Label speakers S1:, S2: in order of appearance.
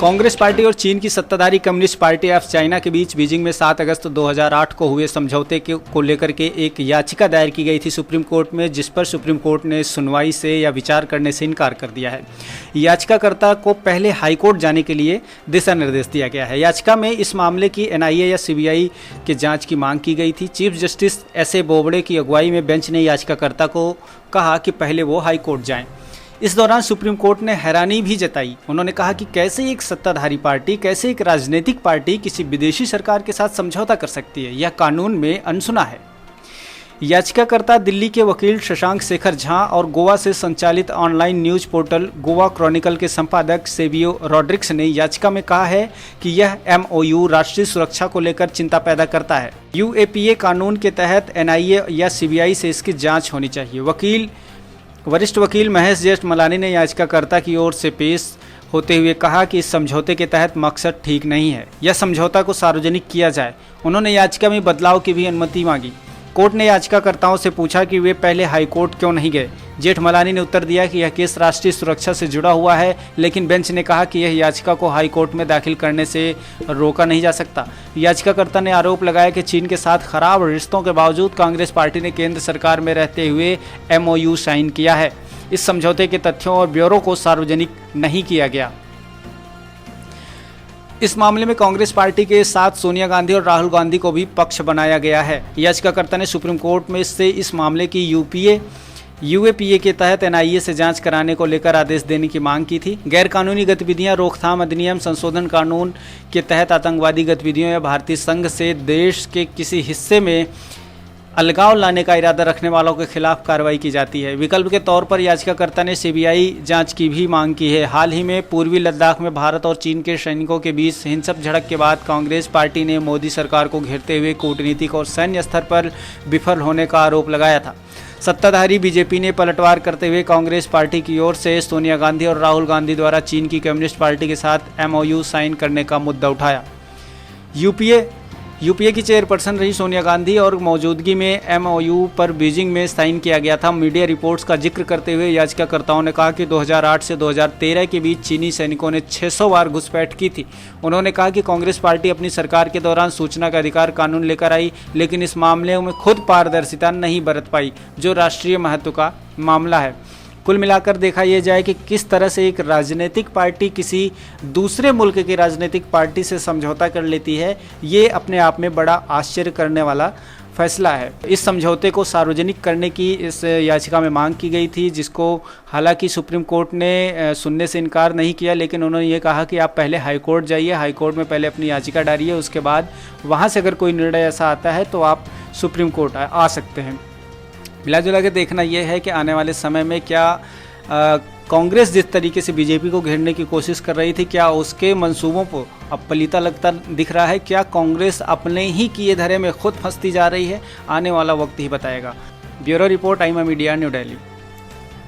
S1: Congress party और चीन की सत्ताधारी कम्युनिस्ट पार्टी ऑफ चाइना के बीच बीजिंग में 7 अगस्त 2008 को हुए समझौते को लेकर के एक याचिका दायर की गई थी सुप्रीम कोर्ट में, जिस पर सुप्रीम कोर्ट ने सुनवाई से या विचार करने से इनकार कर दिया है। याचिकाकर्ता को पहले हाईकोर्ट जाने के लिए दिशा निर्देश दिया गया है। याचिका में इस मामले की एनआईए या सीबीआई के जांच की मांग की गई थी। Chief justice एस.ए. बोबड़े की अगुवाई में बेंच ने याचिकाकर्ता को कहा कि पहले वो हाईकोर्ट जाएं। इस दौरान सुप्रीम कोर्ट ने हैरानी भी जताई। उन्होंने कहा कि कैसे एक सत्ताधारी पार्टी, कैसे एक राजनीतिक पार्टी किसी विदेशी सरकार के साथ समझौता कर सकती है, यह कानून में अनसुना है। याचिकाकर्ता दिल्ली के वकील शशांक शेखर झा और गोवा से संचालित online news portal Goa Chronicle के संपादक सेवियो रॉड्रिक्स ने याचिका में कहा है कि यह एमओयू राष्ट्रीय सुरक्षा को लेकर चिंता पैदा करता है। यूएपीए कानून के तहत एनआईए या सीबीआई से इसकी जाँच होनी चाहिए। वरिष्ठ वकील महेश जेठमलानी ने याचिकाकर्ता की ओर से पेश होते हुए कहा कि इस समझौते के तहत मकसद ठीक नहीं है, यह समझौता को सार्वजनिक किया जाए। उन्होंने याचिका में बदलाव की भी अनुमति मांगी। कोर्ट ने याचिकाकर्ताओं से पूछा कि वे पहले हाईकोर्ट क्यों नहीं गए। जेठमलानी ने उत्तर दिया कि यह केस राष्ट्रीय सुरक्षा से जुड़ा हुआ है, लेकिन बेंच ने कहा कि यह याचिका को हाईकोर्ट में दाखिल करने से रोका नहीं जा सकता। याचिकाकर्ता ने आरोप लगाया कि चीन के साथ खराब रिश्तों के बावजूद कांग्रेस पार्टी ने केंद्र सरकार में रहते हुए एमओयू साइन किया है। इस समझौते के तथ्यों और ब्यौरों को सार्वजनिक नहीं किया गया। इस मामले में कांग्रेस पार्टी के साथ सोनिया गांधी और राहुल गांधी को भी पक्ष बनाया गया है। याचिकाकर्ता ने सुप्रीम कोर्ट में से इस मामले की यूएपीए के तहत एनआईए से जांच कराने को लेकर आदेश देने की मांग की थी। गैरकानूनी गतिविधियां रोकथाम अधिनियम संशोधन कानून के तहत आतंकवादी गतिविधियों या भारतीय संघ से देश के किसी हिस्से में अलगाव लाने का इरादा रखने वालों के खिलाफ कार्रवाई की जाती है। विकल्प के तौर पर याचिकाकर्ता ने सीबीआई जांच की भी मांग की है। हाल ही में पूर्वी लद्दाख में भारत और चीन के सैनिकों के बीच हिंसक झड़प के बाद कांग्रेस पार्टी ने मोदी सरकार को घेरते हुए कूटनीतिक और सैन्य स्तर पर विफल होने का आरोप लगाया था। सत्ताधारी बीजेपी ने पलटवार करते हुए कांग्रेस पार्टी की ओर से सोनिया गांधी और राहुल गांधी द्वारा चीन की कम्युनिस्ट पार्टी के साथ एमओयू साइन करने का मुद्दा उठाया। यूपीए की चेयरपर्सन रही सोनिया गांधी और मौजूदगी में एमओयू पर बीजिंग में साइन किया गया था। मीडिया रिपोर्ट्स का जिक्र करते हुए याचिकाकर्ताओं ने कहा कि 2008 से 2013 के बीच चीनी सैनिकों ने 600 बार घुसपैठ की थी। उन्होंने कहा कि कांग्रेस पार्टी अपनी सरकार के दौरान सूचना का अधिकार कानून लेकर आई, लेकिन इस मामले में खुद पारदर्शिता नहीं बरत पाई, जो राष्ट्रीय महत्व का मामला है। कुल मिलाकर देखा यह जाए कि किस तरह से एक राजनीतिक पार्टी किसी दूसरे मुल्क की राजनीतिक पार्टी से समझौता कर लेती है, ये अपने आप में बड़ा आश्चर्य करने वाला फैसला है। इस समझौते को सार्वजनिक करने की इस याचिका में मांग की गई थी, जिसको हालांकि सुप्रीम कोर्ट ने सुनने से इनकार नहीं किया, लेकिन उन्होंने ये कहा कि आप पहले हाईकोर्ट जाइए, हाईकोर्ट में पहले अपनी याचिका डालिए, उसके बाद वहाँ से अगर कोई निर्णय ऐसा आता है तो आप सुप्रीम कोर्ट आ सकते हैं। मिला जुला के देखना यह है कि आने वाले समय में क्या कांग्रेस जिस तरीके से बीजेपी को घेरने की कोशिश कर रही थी, क्या उसके मंसूबों को अब पलीता लगता दिख रहा है? क्या कांग्रेस अपने ही किए धरे में खुद फंसती जा रही है? आने वाला वक्त ही बताएगा। Bureau report, time media, new Delhi.